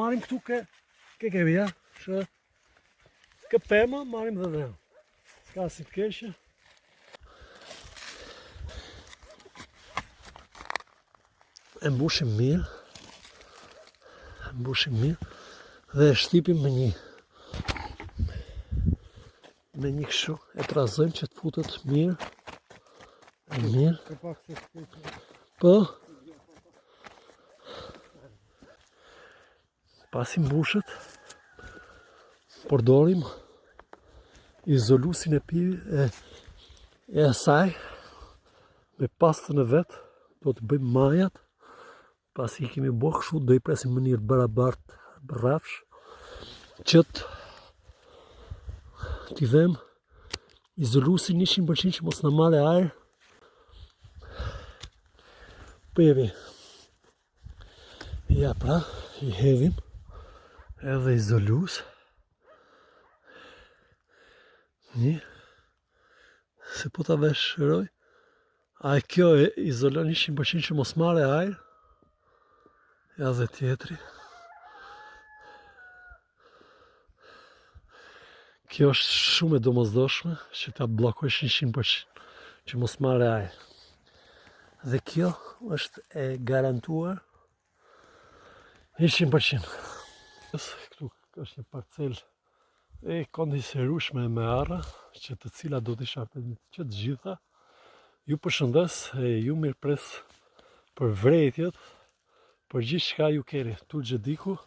marrim këtu ke kemi, ja? Shë, kë pema, marrim dhe dhe. Ska si të keshë. E mbushim mirë. Dhe e shtipim me një kështu, e trazojmë që të futet mirë. Po. Pasi mbushet, përdorim izolusin e asaj me pastën e vet, do të bëjmë majat. Pasi i kemi bërë kështu, do i presim në mënyrë barabartë, rrafsh, që t'i dhem izolusin 100% që mos në marrë ajër. Pëjemi. Ja pra, i hedhim edhe izolus. Se po t'a veshëroj. A kjo e izolon 100% që mos marrë ajër. Ja dhe tjetri. Kjo është shumë e domosdoshme që ta bllokosh 100% që mos marrë ajër. Dhe kjo është e garantuar 100%. Këtu është një parcelë e kondiserueshme me arra, që të cilat do t'i sharpen që të gjitha. Ju përshëndes e ju mirëpres për vërejtjet, për gjithë shka ju keni, tu gjediku.